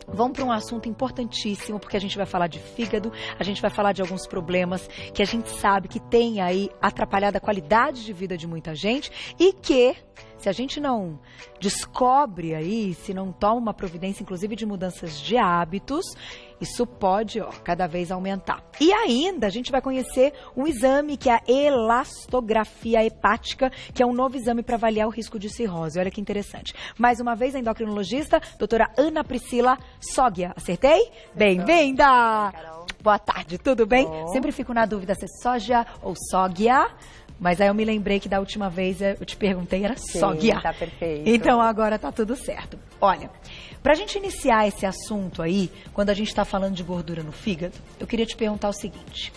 vamos para um assunto importantíssimo, porque a gente vai falar de fígado, a gente vai falar de alguns problemas que a gente sabe que tem aí atrapalhado a qualidade de vida de muita gente e que, se a gente não descobre aí, se não toma uma providência, inclusive de mudanças de hábitos, isso pode, cada vez aumentar. E ainda a gente vai conhecer um exame que é a elastografia hepática, que é um novo exame para avaliar o risco de cirrose. Olha que interessante. Mais uma vez, a endocrinologista, doutora Ana Priscila Soggia. Acertei? Bem-vinda! Boa tarde, tudo bem? Sempre fico na dúvida se é Soggia ou Soggia. Mas aí eu me lembrei que da última vez eu te perguntei, era Soggia. Tá perfeito. Então agora tá tudo certo. Olha, pra gente iniciar esse assunto aí, quando a gente tá falando de gordura no fígado, eu queria te perguntar o seguinte.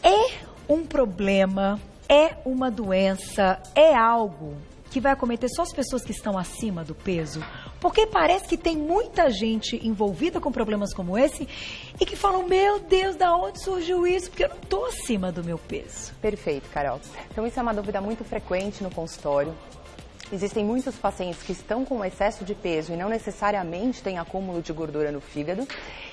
É um problema, é uma doença, é algo que vai acometer só as pessoas que estão acima do peso? Porque parece que tem muita gente envolvida com problemas como esse e que falam, meu Deus, da onde surgiu isso? Porque eu não estou acima do meu peso. Perfeito, Carol. Então isso é uma dúvida muito frequente no consultório. Existem muitos pacientes que estão com excesso de peso e não necessariamente têm acúmulo de gordura no fígado.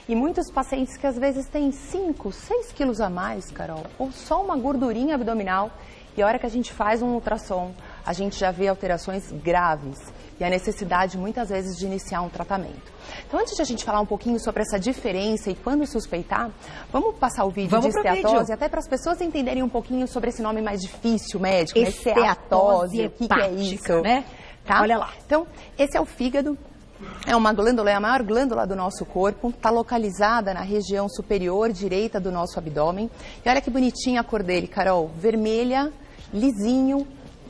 E muitos pacientes que às vezes têm 5, 6 quilos a mais, Carol, ou só uma gordurinha abdominal. E a hora que a gente faz um ultrassom, a gente já vê alterações graves e a necessidade, muitas vezes, de iniciar um tratamento. Então, antes de a gente falar um pouquinho sobre essa diferença e quando suspeitar, vamos passar o vídeo de esteatose, até para as pessoas entenderem um pouquinho sobre esse nome mais difícil, médico, esteatose, o que é isso, né? Tá? Olha lá. Então, esse é o fígado. É uma glândula, é a maior glândula do nosso corpo, está localizada na região superior direita do nosso abdômen. E olha que bonitinha a cor dele, Carol, vermelha, lisinho,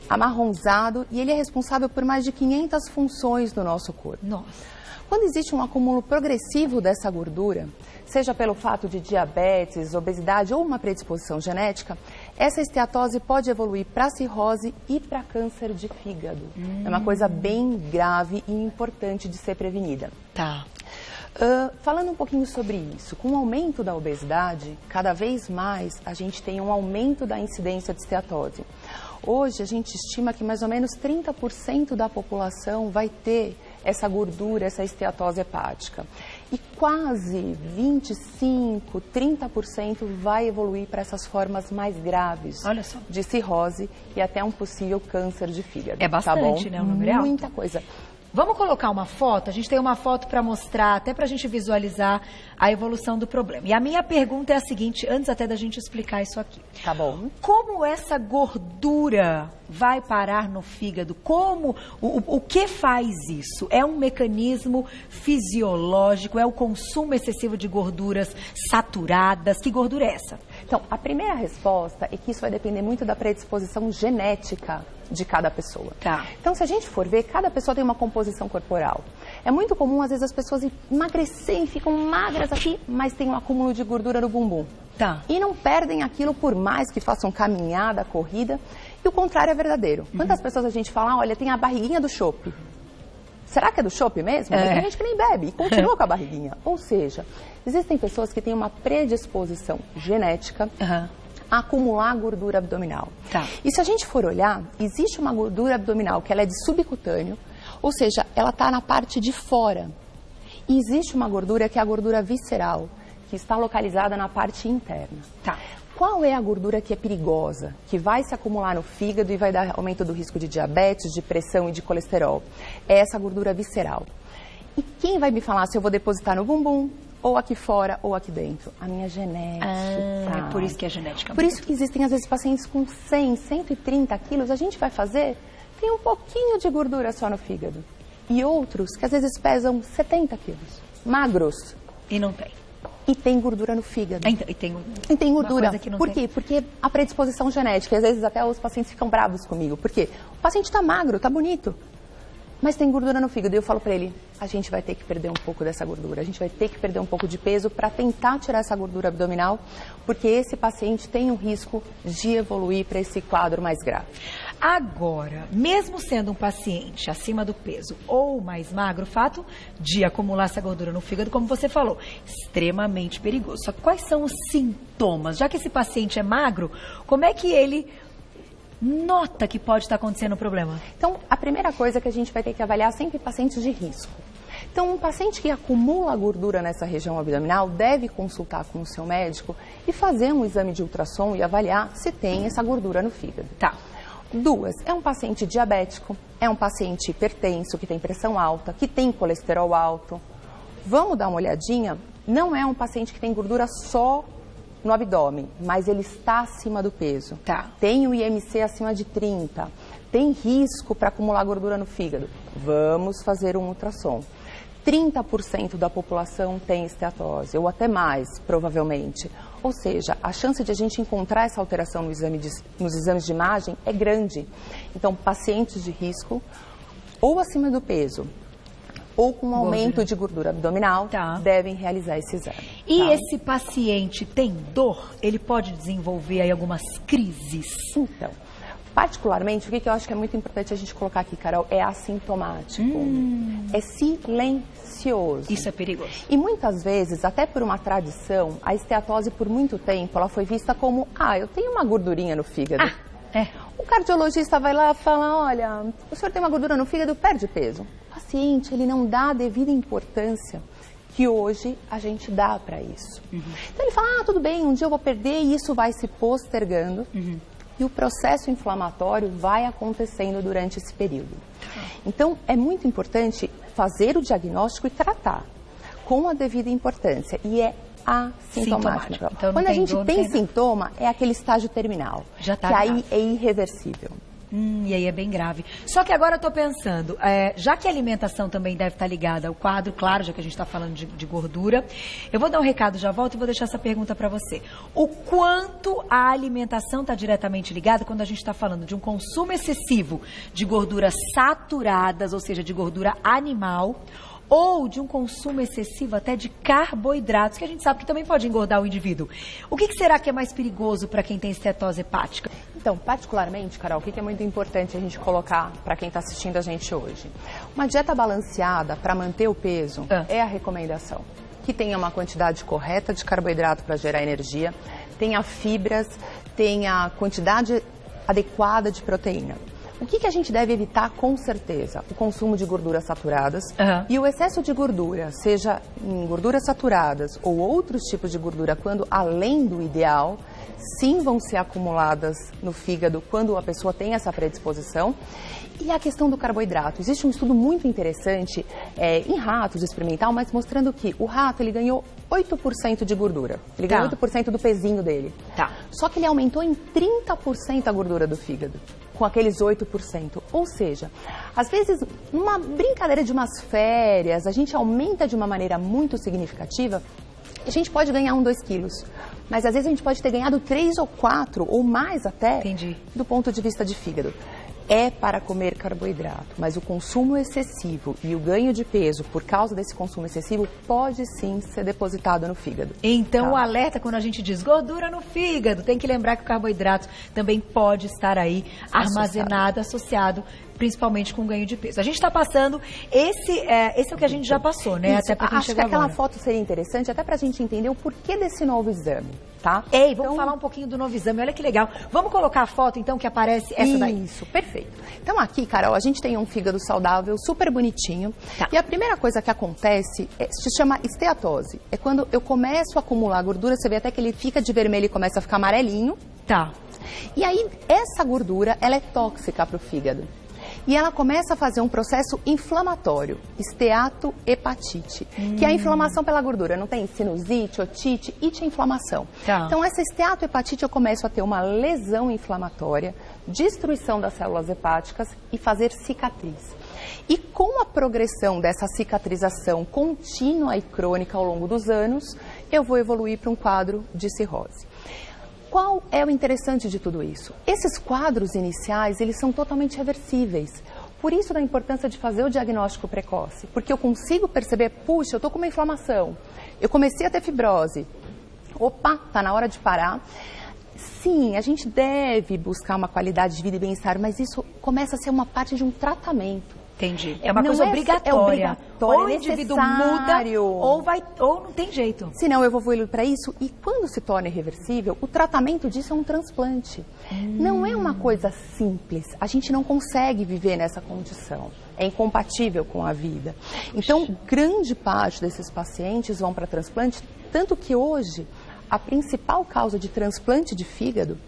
amarronzado, e ele é responsável por mais de 500 funções do nosso corpo. Nossa. Quando existe um acúmulo progressivo dessa gordura, seja pelo fato de diabetes, obesidade ou uma predisposição genética, essa esteatose pode evoluir para cirrose e para câncer de fígado. É uma coisa bem grave e importante de ser prevenida. Tá. Falando um pouquinho sobre isso, com o aumento da obesidade, cada vez mais a gente tem um aumento da incidência de esteatose. Hoje a gente estima que mais ou menos 30% da população vai ter essa gordura, essa esteatose hepática. E quase 25, 30% vai evoluir para essas formas mais graves de cirrose e até um possível câncer de fígado. É bastante, tá bom? né? O número é alto. Muita coisa. Vamos colocar uma foto? A gente tem uma foto para mostrar, até para a gente visualizar a evolução do problema. E a minha pergunta é a seguinte, antes até da gente explicar isso aqui. Tá bom. Como essa gordura vai parar no fígado? Como, o que faz isso? É um mecanismo fisiológico? É o consumo excessivo de gorduras saturadas? Que gordura é essa? Então, a primeira resposta é que isso vai depender muito da predisposição genética de cada pessoa. Tá. Então, se a gente for ver, cada pessoa tem uma composição corporal. É muito comum, às vezes, as pessoas emagrecerem, ficam magras aqui, mas tem um acúmulo de gordura no bumbum. Tá. E não perdem aquilo por mais que façam caminhada, corrida. E o contrário é verdadeiro. Quantas pessoas a gente fala, olha, tem a barriguinha do chope. Será que é do chope mesmo? Mas tem gente que nem bebe e continua com a barriguinha. Ou seja, existem pessoas que têm uma predisposição genética a acumular gordura abdominal. Tá. E se a gente for olhar, existe uma gordura abdominal que ela é de subcutâneo, ou seja, ela está na parte de fora. E existe uma gordura que é a gordura visceral, que está localizada na parte interna. Tá. Qual é a gordura que é perigosa, que vai se acumular no fígado e vai dar aumento do risco de diabetes, de pressão e de colesterol? É essa gordura visceral. E quem vai me falar se eu vou depositar no bumbum, ou aqui fora, ou aqui dentro? A minha genética. É por isso que é genética. Por isso que existem, às vezes, pacientes com 100, 130 quilos, a gente vai fazer, tem um pouquinho de gordura só no fígado. E outros que, às vezes, pesam 70 quilos, magros. E não tem. E tem gordura no fígado. E tem gordura. Por quê? Porque a predisposição genética, às vezes até os pacientes ficam bravos comigo. Por quê? O paciente está magro, está bonito, mas tem gordura no fígado. E eu falo para ele, a gente vai ter que perder um pouco dessa gordura. A gente vai ter que perder um pouco de peso para tentar tirar essa gordura abdominal, porque esse paciente tem um risco de evoluir para esse quadro mais grave. Agora, mesmo sendo um paciente acima do peso ou mais magro, o fato de acumular essa gordura no fígado, como você falou, extremamente perigoso. Só que quais são os sintomas? Já que esse paciente é magro, como é que ele nota que pode estar acontecendo o problema? Então, a primeira coisa que a gente vai ter que avaliar sempre pacientes de risco. Então, um paciente que acumula gordura nessa região abdominal deve consultar com o seu médico e fazer um exame de ultrassom e avaliar se tem essa gordura no fígado. Tá. 2, é um paciente diabético, é um paciente hipertenso, que tem pressão alta, que tem colesterol alto. Vamos dar uma olhadinha, não é um paciente que tem gordura só no abdômen, mas ele está acima do peso. Tá. Tem o IMC acima de 30, tem risco para acumular gordura no fígado. Vamos fazer um ultrassom. 30% da população tem esteatose, ou até mais, provavelmente. Ou seja, a chance de a gente encontrar essa alteração nos exames de imagem é grande. Então, pacientes de risco, ou acima do peso, ou com aumento de gordura abdominal, devem realizar esse exame. E esse paciente tem dor? Ele pode desenvolver aí algumas crises? Então, particularmente, o que eu acho que é muito importante a gente colocar aqui, Carol, é assintomático. É silencioso. Isso é perigoso. E muitas vezes, até por uma tradição, a esteatose por muito tempo, ela foi vista como, eu tenho uma gordurinha no fígado. O cardiologista vai lá e fala, olha, o senhor tem uma gordura no fígado, perde peso. O paciente, ele não dá a devida importância que hoje a gente dá para isso. Então ele fala, tudo bem, um dia eu vou perder e isso vai se postergando. E o processo inflamatório vai acontecendo durante esse período. Então, é muito importante fazer o diagnóstico e tratar com a devida importância. E é assintomático. Então, quando a gente tem sintoma, é aquele estágio terminal. Já tá que aí é irreversível. E aí é bem grave. Só que agora eu tô pensando, já que a alimentação também deve estar ligada ao quadro, claro, já que a gente está falando de gordura, eu vou dar um recado, já volto e vou deixar essa pergunta para você. O quanto a alimentação está diretamente ligada quando a gente está falando de um consumo excessivo de gorduras saturadas, ou seja, de gordura animal, ou de um consumo excessivo até de carboidratos, que a gente sabe que também pode engordar o indivíduo. O que será que é mais perigoso para quem tem estetose hepática? Então, particularmente, Carol, o que é muito importante a gente colocar para quem está assistindo a gente hoje? Uma dieta balanceada para manter o peso é a recomendação. Que tenha uma quantidade correta de carboidrato para gerar energia, tenha fibras, tenha quantidade adequada de proteína. O que a gente deve evitar com certeza? O consumo de gorduras saturadas e o excesso de gordura, seja em gorduras saturadas ou outros tipos de gordura, quando além do ideal, sim vão ser acumuladas no fígado quando a pessoa tem essa predisposição. E a questão do carboidrato. Existe um estudo muito interessante em ratos experimental, mas mostrando que o rato ele ganhou 8% de gordura. Ele ganhou 8% do pezinho dele. Só que ele aumentou em 30% a gordura do fígado, com aqueles 8%. Ou seja, às vezes, numa brincadeira de umas férias, a gente aumenta de uma maneira muito significativa, a gente pode ganhar 2 quilos. Mas às vezes a gente pode ter ganhado 3 ou 4, ou mais até, do ponto de vista de fígado. É para comer carboidrato, mas o consumo excessivo e o ganho de peso por causa desse consumo excessivo pode sim ser depositado no fígado. Então o alerta quando a gente diz gordura no fígado, tem que lembrar que o carboidrato também pode estar aí armazenado, associado principalmente com ganho de peso. A gente está passando, esse é o que a gente já passou, né? Isso, até para quem acho que aquela foto seria interessante, até para a gente entender o porquê desse novo exame, tá? Vamos falar um pouquinho do novo exame, olha que legal. Vamos colocar a foto, então, que aparece essa daí. Isso, perfeito. Então, aqui, Carol, a gente tem um fígado saudável, super bonitinho. E a primeira coisa que acontece se chama esteatose. É quando eu começo a acumular gordura, você vê até que ele fica de vermelho e começa a ficar amarelinho. E aí, essa gordura, ela é tóxica para o fígado. E ela começa a fazer um processo inflamatório, esteatohepatite, que é a inflamação pela gordura. Não tem sinusite, otite, ite é inflamação. Então, essa esteatohepatite, eu começo a ter uma lesão inflamatória, destruição das células hepáticas e fazer cicatriz. E com a progressão dessa cicatrização contínua e crônica ao longo dos anos, eu vou evoluir para um quadro de cirrose. Qual é o interessante de tudo isso? Esses quadros iniciais, eles são totalmente reversíveis. Por isso da importância de fazer o diagnóstico precoce. Porque eu consigo perceber, puxa, eu estou com uma inflamação. Eu comecei a ter fibrose. Opa, está na hora de parar. Sim, a gente deve buscar uma qualidade de vida e bem-estar, mas isso começa a ser uma parte de um tratamento. Entendi. É uma coisa obrigatória. Ou o indivíduo muda, ou não tem jeito. Se não, eu vou evoluir para isso. E quando se torna irreversível, o tratamento disso é um transplante. Não é uma coisa simples. A gente não consegue viver nessa condição. É incompatível com a vida. Então, grande parte desses pacientes vão para transplante, tanto que hoje a principal causa de transplante de fígado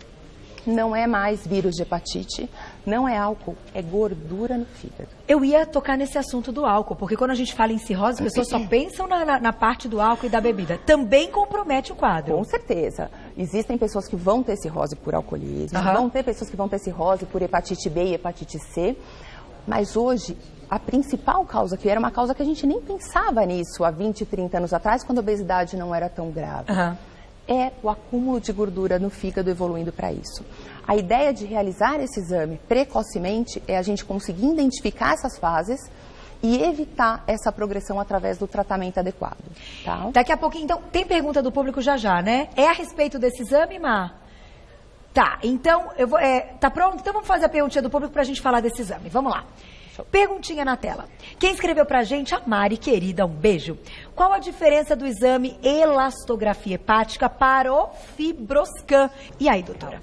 não é mais vírus de hepatite, não é álcool, é gordura no fígado. Eu ia tocar nesse assunto do álcool, porque quando a gente fala em cirrose, as pessoas só pensam na parte do álcool e da bebida. Também compromete o quadro. Com certeza. Existem pessoas que vão ter cirrose por alcoolismo, vão ter pessoas que vão ter cirrose por hepatite B e hepatite C, mas hoje a principal causa, que era uma causa que a gente nem pensava nisso há 20, 30 anos atrás, quando a obesidade não era tão grave. É o acúmulo de gordura no fígado evoluindo para isso. A ideia de realizar esse exame precocemente é a gente conseguir identificar essas fases e evitar essa progressão através do tratamento adequado. Tá? Daqui a pouquinho, então, tem pergunta do público já, né? É a respeito desse exame, Má? Tá, então, tá pronto? Então vamos fazer a perguntinha do público para a gente falar desse exame. Vamos lá. Perguntinha na tela. Quem escreveu pra gente, a Mari, querida, um beijo. Qual a diferença do exame elastografia hepática para o Fibroscan? E aí, doutora?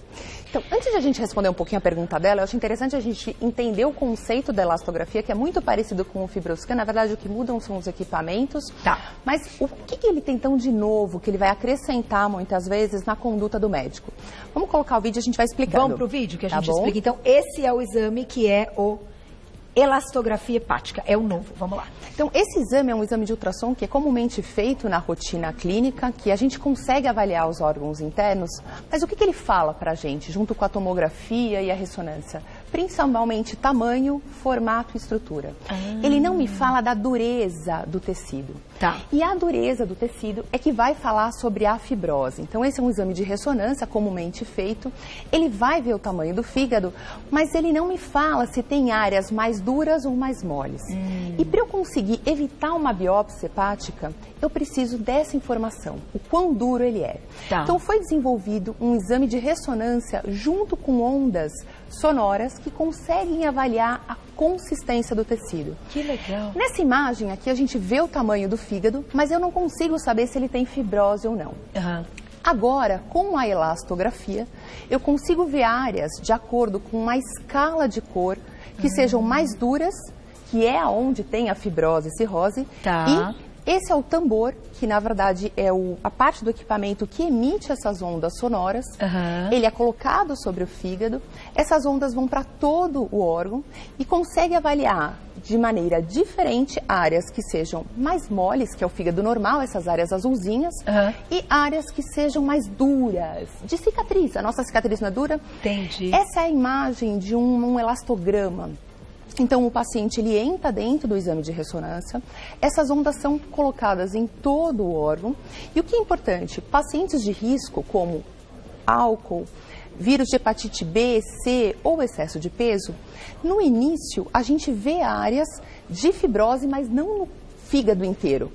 Então, antes de a gente responder um pouquinho a pergunta dela, eu acho interessante a gente entender o conceito da elastografia, que é muito parecido com o Fibroscan. Na verdade, o que mudam são os equipamentos. Tá. Mas o que ele tem tão de novo, que ele vai acrescentar muitas vezes na conduta do médico? Vamos colocar o vídeo e a gente vai explicando. Vamos pro vídeo que a gente explica. Então, esse é o exame que é o elastografia hepática, é o novo. Vamos lá. Então, esse exame é um exame de ultrassom que é comumente feito na rotina clínica, que a gente consegue avaliar os órgãos internos, mas o que ele fala para a gente, junto com a tomografia e a ressonância? Principalmente tamanho, formato e estrutura. Ele não me fala da dureza do tecido. Tá. E a dureza do tecido é que vai falar sobre a fibrose. Então, esse é um exame de ressonância comumente feito. Ele vai ver o tamanho do fígado, mas ele não me fala se tem áreas mais duras ou mais moles. E para eu conseguir evitar uma biópsia hepática, eu preciso dessa informação, o quão duro ele é. Tá. Então, foi desenvolvido um exame de ressonância junto com ondas sonoras que conseguem avaliar a consistência do tecido. Que legal. Nessa imagem aqui a gente vê o tamanho do fígado, mas eu não consigo saber se ele tem fibrose ou não. Agora, com a elastografia, eu consigo ver áreas de acordo com uma escala de cor que sejam mais duras, que é onde tem a fibrose e cirrose, e esse é o tambor, que na verdade é a parte do equipamento que emite essas ondas sonoras. Ele é colocado sobre o fígado, essas ondas vão para todo o órgão e consegue avaliar de maneira diferente áreas que sejam mais moles, que é o fígado normal, essas áreas azulzinhas, e áreas que sejam mais duras, de cicatriz. A nossa cicatriz não é dura? Entendi. Essa é a imagem de um elastograma. Então, o paciente ele entra dentro do exame de ressonância, essas ondas são colocadas em todo o órgão. E o que é importante, pacientes de risco como álcool, vírus de hepatite B, C ou excesso de peso, no início a gente vê áreas de fibrose, mas não no fígado inteiro.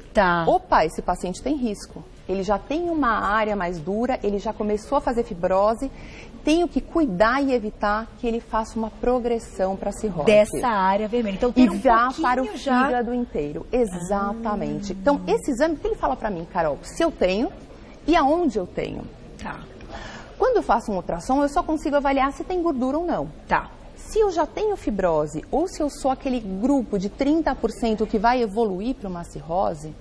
Opa, esse paciente tem risco. Ele já tem uma área mais dura, ele já começou a fazer fibrose, tenho que cuidar e evitar que ele faça uma progressão para a cirrose. Dessa área vermelha. Então, tem para o fígado inteiro. Exatamente. Então, esse exame, o que ele fala para mim, Carol? Se eu tenho e aonde eu tenho. Quando eu faço um ultrassom, eu só consigo avaliar se tem gordura ou não. Se eu já tenho fibrose ou se eu sou aquele grupo de 30% que vai evoluir para uma cirrose,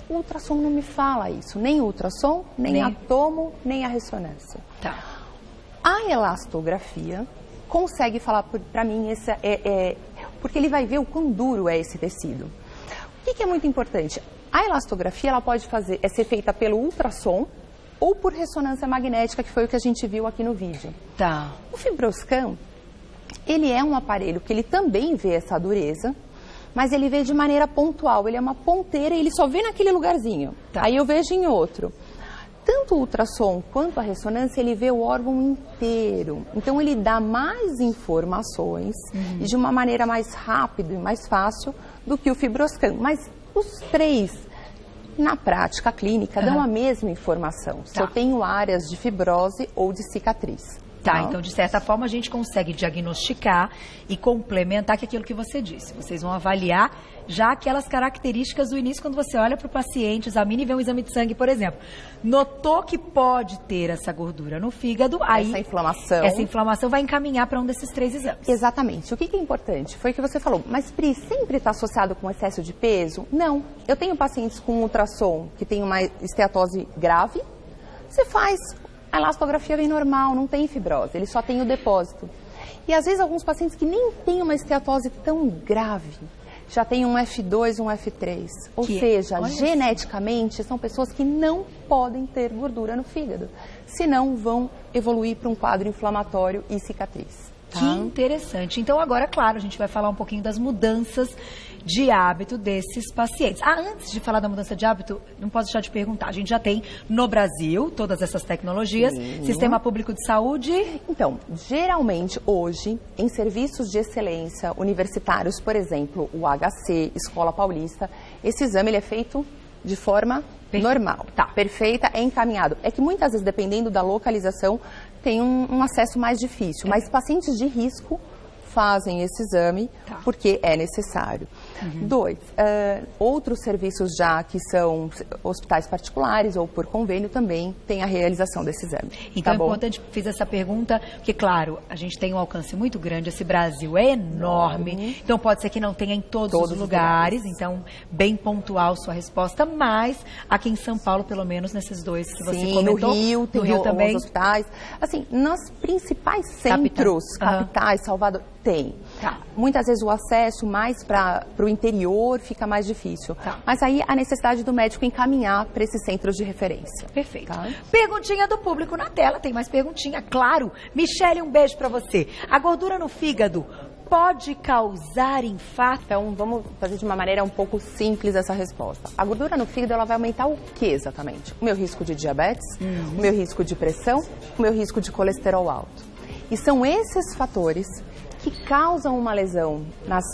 o ultrassom não me fala isso. Nem o ultrassom, nem a tomo, nem a ressonância. A elastografia consegue falar para mim, porque ele vai ver o quão duro é esse tecido. O que é muito importante? A elastografia ela pode ser feita pelo ultrassom ou por ressonância magnética, que foi o que a gente viu aqui no vídeo. O Fibroscan, ele é um aparelho que ele também vê essa dureza, mas ele vê de maneira pontual. Ele é uma ponteira e ele só vê naquele lugarzinho. Aí eu vejo em outro. Tanto o ultrassom quanto a ressonância, ele vê o órgão inteiro. Então, ele dá mais informações e de uma maneira mais rápida e mais fácil do que o Fibroscan. Mas os três, na prática clínica, dão a mesma informação. Se eu tenho áreas de fibrose ou de cicatriz. Tá, então de certa forma a gente consegue diagnosticar e complementar que aquilo que você disse. Vocês vão avaliar já aquelas características do início quando você olha para o paciente, examina e vê um exame de sangue, por exemplo. Notou que pode ter essa gordura no fígado, aí essa inflamação vai encaminhar para um desses 3 exames. Exatamente. O que é importante foi o que você falou, mas Pri, sempre está associado com excesso de peso? Não. Eu tenho pacientes com ultrassom que tem uma esteatose grave, você faz... A elastografia vem normal, não tem fibrose, ele só tem o depósito. E às vezes alguns pacientes que nem têm uma esteatose tão grave, já tem um F2, um F3. Ou seja, geneticamente são pessoas que não podem ter gordura no fígado, senão vão evoluir para um quadro inflamatório e cicatriz. Tá? Que interessante. Então agora, claro, a gente vai falar um pouquinho das mudanças de hábito desses pacientes. Antes de falar da mudança de hábito, não posso deixar de perguntar. A gente já tem no Brasil todas essas tecnologias, Sistema Público de Saúde. Então, geralmente hoje, em serviços de excelência universitários, por exemplo, o HC, Escola Paulista, esse exame ele é feito de forma normal. Tá. Perfeita, é encaminhado. É que muitas vezes, dependendo da localização, tem um acesso mais difícil, mas pacientes de risco fazem esse exame porque é necessário. 2, outros serviços já que são hospitais particulares ou por convênio também tem a realização desse exame. Então é importante, fiz essa pergunta, porque claro, a gente tem um alcance muito grande, esse Brasil é enorme, então pode ser que não tenha em todos os lugares, então bem pontual sua resposta, mas aqui em São Paulo, pelo menos nesses 2 que você comentou. No Rio, tem alguns hospitais, assim, nos principais centros, capitais, Salvador, tem. Muitas vezes o acesso mais para o interior fica mais difícil. Mas aí a necessidade do médico encaminhar para esses centros de referência. Perfeito. Perguntinha do público na tela, tem mais perguntinha, claro. Michele, um beijo para você. A gordura no fígado pode causar infarto? Então vamos fazer de uma maneira um pouco simples essa resposta. A gordura no fígado ela vai aumentar o que exatamente? O meu risco de diabetes, o meu risco de pressão, o meu risco de colesterol alto. E são esses fatores que causam uma lesão nas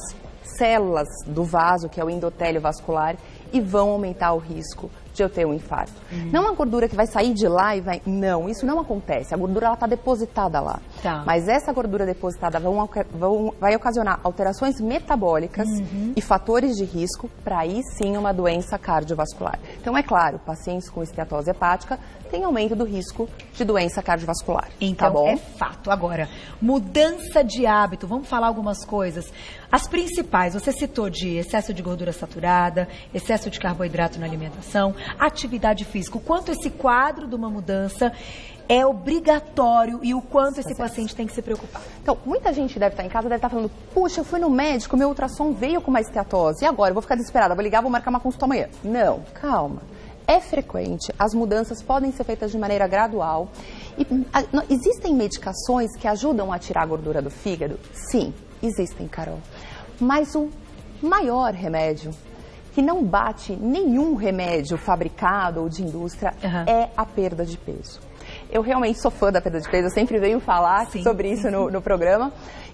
células do vaso, que é o endotélio vascular, e vão aumentar o risco de eu ter um infarto. Não uma gordura que vai sair de lá e vai... Não, isso não acontece. A gordura ela está depositada lá. Mas essa gordura depositada vai ocasionar alterações metabólicas e fatores de risco para aí sim uma doença cardiovascular. Então é claro, pacientes com esteatose hepática têm aumento do risco de doença cardiovascular. Então é fato. Agora, mudança de hábito, vamos falar algumas coisas. As principais, você citou de excesso de gordura saturada, excesso de carboidrato na alimentação, atividade física. O quanto esse quadro de uma mudança é obrigatório e o quanto esse paciente tem que se preocupar. Então, muita gente deve estar em casa, deve estar falando, puxa, eu fui no médico, meu ultrassom veio com uma esteatose, e agora? Eu vou ficar desesperada, vou ligar, vou marcar uma consulta amanhã. Não, calma. É frequente, as mudanças podem ser feitas de maneira gradual. E, existem medicações que ajudam a tirar a gordura do fígado? Sim, existem, Carol. Mas o maior remédio, que não bate nenhum remédio fabricado ou de indústria, é a perda de peso. Eu realmente sou fã da perda de peso, eu sempre venho falar sobre isso no programa.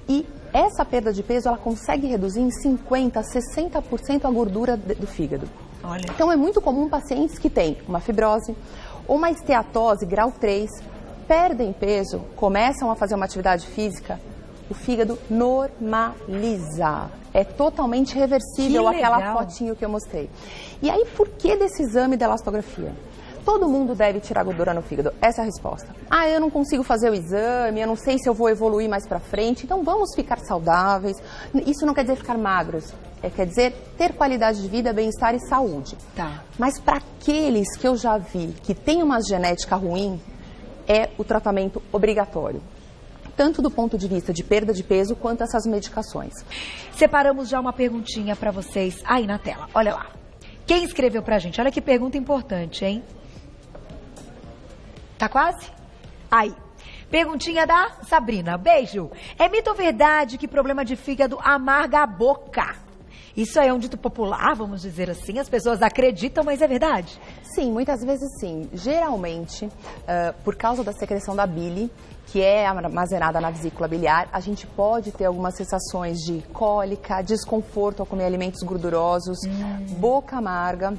E essa perda de peso, ela consegue reduzir em 50%, 60% a gordura do fígado. Olha. Então é muito comum pacientes que têm uma fibrose ou uma esteatose grau 3, perdem peso, começam a fazer uma atividade física, o fígado normaliza. É totalmente reversível aquela fotinho que eu mostrei. E aí, por que desse exame de elastografia? Todo mundo deve tirar gordura no fígado. Essa é a resposta. Eu não consigo fazer o exame, eu não sei se eu vou evoluir mais pra frente, então vamos ficar saudáveis. Isso não quer dizer ficar magros, quer dizer ter qualidade de vida, bem-estar e saúde. Mas para aqueles que eu já vi que tem uma genética ruim, é o tratamento obrigatório. Tanto do ponto de vista de perda de peso, quanto essas medicações. Separamos já uma perguntinha para vocês aí na tela. Olha lá. Quem escreveu pra gente? Olha que pergunta importante, hein? Tá quase? Aí. Perguntinha da Sabrina. Beijo. É mito ou verdade que problema de fígado amarga a boca? Isso é um dito popular, vamos dizer assim. As pessoas acreditam, mas é verdade? Sim, muitas vezes sim. Geralmente, por causa da secreção da bile, que é armazenada na vesícula biliar, a gente pode ter algumas sensações de cólica, desconforto ao comer alimentos gordurosos, boca amarga.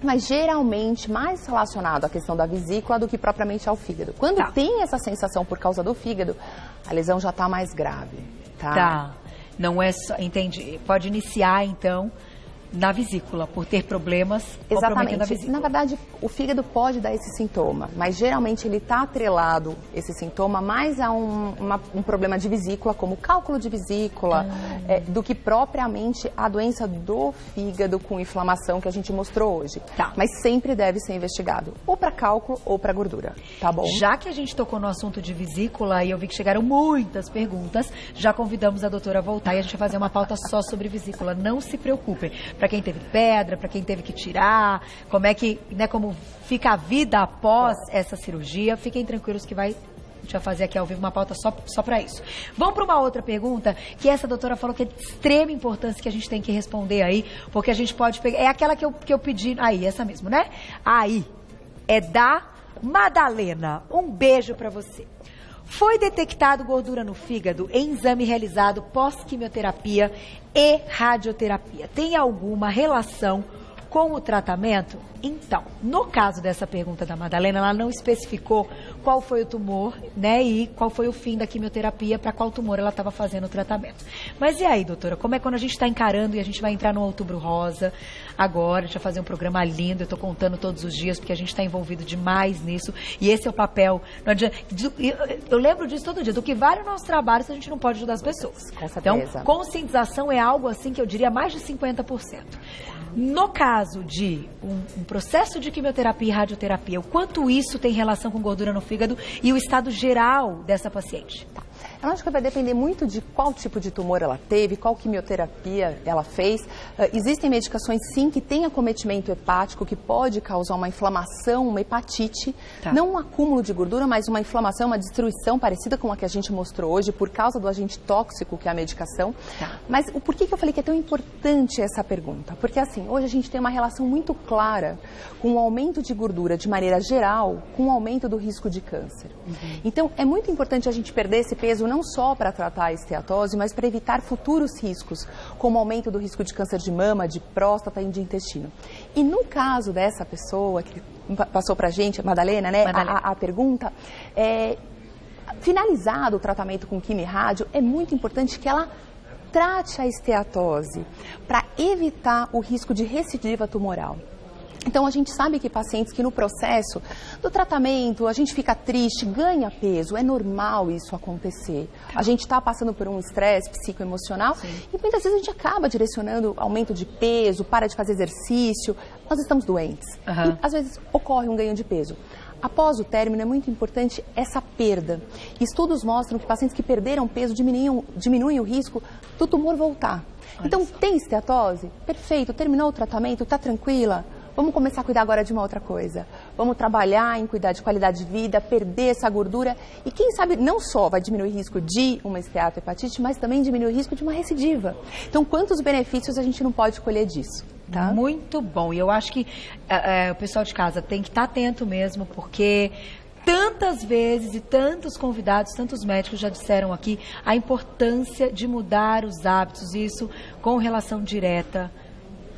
mas geralmente mais relacionado à questão da vesícula do que propriamente ao fígado. Quando tem essa sensação por causa do fígado, a lesão já está mais grave, tá? Não é só, entendi. Pode iniciar, então, na vesícula, por ter problemas comprometendo a vesícula. Na verdade, o fígado pode dar esse sintoma, mas geralmente ele está atrelado, esse sintoma, mais a um problema de vesícula, como cálculo de vesícula, do que propriamente a doença do fígado com inflamação que a gente mostrou hoje. Mas sempre deve ser investigado, ou para cálculo ou para gordura, tá bom? Já que a gente tocou no assunto de vesícula e eu vi que chegaram muitas perguntas, já convidamos a doutora a voltar e a gente vai fazer uma pauta só sobre vesícula. Não se preocupem. Para quem teve pedra, para quem teve que tirar, como é que, né, como fica a vida após essa cirurgia, fiquem tranquilos que a gente vai fazer aqui ao vivo uma pauta só para isso. Vamos para uma outra pergunta, que essa doutora falou que é de extrema importância que a gente tem que responder aí, porque a gente pode pegar, é aquela que eu pedi, aí, essa mesmo, né? Aí, é da Madalena. Um beijo para você. Foi detectado gordura no fígado em exame realizado pós-quimioterapia e radioterapia. Tem alguma relação com o tratamento? Então, no caso dessa pergunta da Madalena, ela não especificou qual foi o tumor, né, e qual foi o fim da quimioterapia, para qual tumor ela estava fazendo o tratamento. Mas e aí, doutora, como é quando a gente está encarando e a gente vai entrar no Outubro Rosa agora, a gente vai fazer um programa lindo, eu estou contando todos os dias, porque a gente está envolvido demais nisso, e esse é o papel, não adianta, eu lembro disso todo dia, do que vale o nosso trabalho se a gente não pode ajudar as pessoas. Com certeza. Então, conscientização é algo assim que eu diria mais de 50%. No caso de um processo de quimioterapia e radioterapia, o quanto isso tem relação com gordura no fígado e o estado geral dessa paciente? Eu acho que vai depender muito de qual tipo de tumor ela teve, qual quimioterapia ela fez. Existem medicações, sim, que têm acometimento hepático, que pode causar uma inflamação, uma hepatite. Não um acúmulo de gordura, mas uma inflamação, uma destruição parecida com a que a gente mostrou hoje, por causa do agente tóxico, que é a medicação. Mas o porquê que eu falei que é tão importante essa pergunta? Porque, assim, hoje a gente tem uma relação muito clara com o aumento de gordura, de maneira geral, com o aumento do risco de câncer. Então, é muito importante a gente perder esse peso não só para tratar a esteatose, mas para evitar futuros riscos, como aumento do risco de câncer de mama, de próstata e de intestino. E no caso dessa pessoa que passou para a gente, a Madalena, né, a pergunta, finalizado o tratamento com quimio e rádio, é muito importante que ela trate a esteatose para evitar o risco de recidiva tumoral. Então, a gente sabe que pacientes que no processo do tratamento, a gente fica triste, ganha peso, é normal isso acontecer. A gente está passando por um estresse psicoemocional e muitas vezes a gente acaba direcionando aumento de peso, para de fazer exercício, nós estamos doentes. E às vezes ocorre um ganho de peso. Após o término, é muito importante essa perda. Estudos mostram que pacientes que perderam peso diminuem o risco do tumor voltar. Então, tem esteatose? Perfeito, terminou o tratamento, está tranquila? Vamos começar a cuidar agora de uma outra coisa. Vamos trabalhar em cuidar de qualidade de vida, perder essa gordura. E quem sabe não só vai diminuir o risco de uma esteatohepatite, mas também diminuir o risco de uma recidiva. Então, quantos benefícios a gente não pode colher disso? Tá? Muito bom. E eu acho que o pessoal de casa tem que estar atento mesmo, porque tantas vezes e tantos convidados, tantos médicos já disseram aqui a importância de mudar os hábitos, isso com relação direta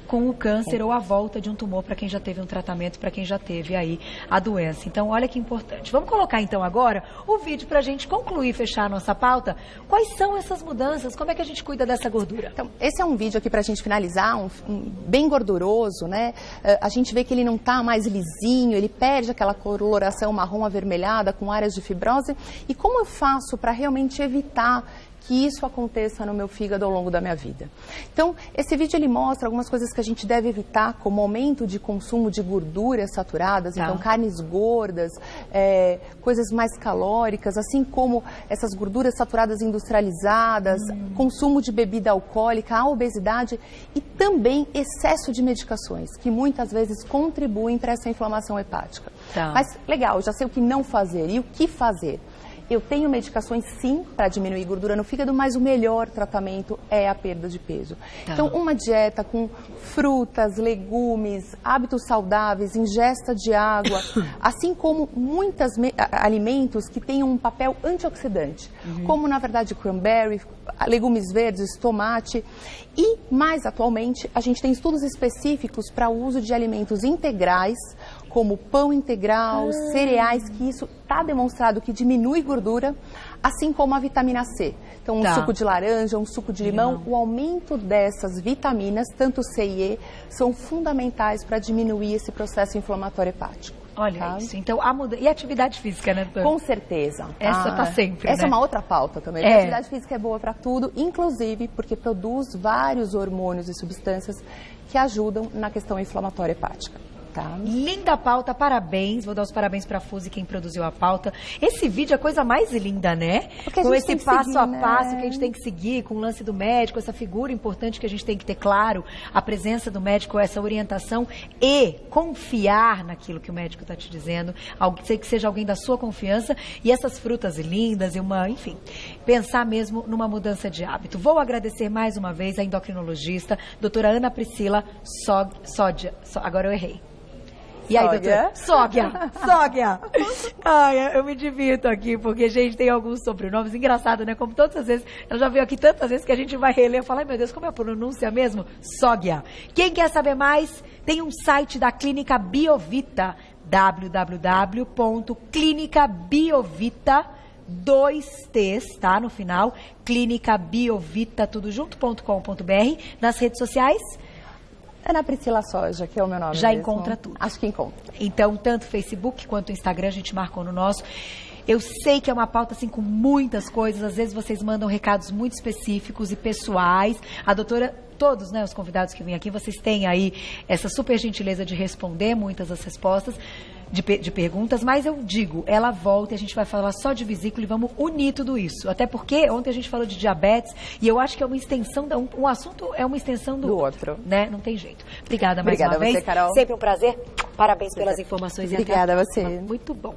com o câncer ou a volta de um tumor para quem já teve um tratamento, para quem já teve aí a doença. Então, olha que importante. Vamos colocar então agora o vídeo para a gente concluir, fechar a nossa pauta. Quais são essas mudanças? Como é que a gente cuida dessa gordura? Então, esse é um vídeo aqui para a gente finalizar, bem gorduroso, né? A gente vê que ele não está mais lisinho, ele perde aquela coloração marrom avermelhada com áreas de fibrose. E como eu faço para realmente evitar que isso aconteça no meu fígado ao longo da minha vida? Então, esse vídeo ele mostra algumas coisas que a gente deve evitar, como aumento de consumo de gorduras saturadas, então carnes gordas, coisas mais calóricas, assim como essas gorduras saturadas industrializadas, consumo de bebida alcoólica, a obesidade e também excesso de medicações, que muitas vezes contribuem para essa inflamação hepática. Mas, legal, já sei o que não fazer e o que fazer. eu tenho medicações sim para diminuir gordura no fígado, mas o melhor tratamento é a perda de peso. Então, uma dieta com frutas, legumes, hábitos saudáveis, ingesta de água, assim como muitos alimentos que têm um papel antioxidante, como na verdade cranberry, legumes verdes, tomate. E mais atualmente, a gente tem estudos específicos para o uso de alimentos integrais, como pão integral, cereais, que isso está demonstrado que diminui gordura, assim como a vitamina C. Então, um suco de laranja, um suco de limão, o aumento dessas vitaminas, tanto C e E, são fundamentais para diminuir esse processo inflamatório hepático. Olha isso. Então, e a atividade física, né, doutora? Com certeza. Essa tá sempre, Essa né? é uma outra pauta também. A atividade física é boa para tudo, inclusive porque produz vários hormônios e substâncias que ajudam na questão inflamatória hepática. Tá. Linda pauta, parabéns. Vou dar os parabéns para a Fuzi, quem produziu a pauta. Esse vídeo é a coisa mais linda, né? Porque com esse passo a passo né? que a gente tem que seguir, com o lance do médico, essa figura importante que a gente tem que ter claro, a presença do médico, essa orientação e confiar naquilo que o médico está te dizendo, que seja alguém da sua confiança e essas frutas lindas e enfim, pensar mesmo numa mudança de hábito. Vou agradecer mais uma vez a endocrinologista, doutora Ana Priscila Sódia. Agora eu errei. E aí, doutora? Sógia. Ai, eu me divirto aqui, porque, gente, tem alguns sobrenomes engraçados, né? Como todas as vezes, ela já veio aqui tantas vezes que a gente vai reler e falar, ai meu Deus, como é a pronúncia mesmo? Sógia. Quem quer saber mais, tem um site da Clínica Biovita, www.clinicabiovita, 2Ts, tá? No final, Clínica Biovita, tudo junto.com.br, nas redes sociais. Ana Priscila Soja, que é o meu nome Já mesmo. encontra tudo. Acho que encontra. Então, tanto Facebook quanto Instagram, a gente marcou no nosso. Eu sei que é uma pauta, assim, com muitas coisas. Às vezes vocês mandam recados muito específicos e pessoais. A doutora, todos, né, os convidados que vêm aqui, vocês têm aí essa super gentileza de responder muitas das respostas de perguntas, mas eu digo, ela volta e a gente vai falar só de vesícula e vamos unir tudo isso. Até porque ontem a gente falou de diabetes e eu acho que é uma extensão, um assunto é uma extensão do outro, né? Não tem jeito. Obrigada mais uma vez. Obrigada a você, Carol. Sempre um prazer. Parabéns pelas informações. Obrigada e a você. Muito bom.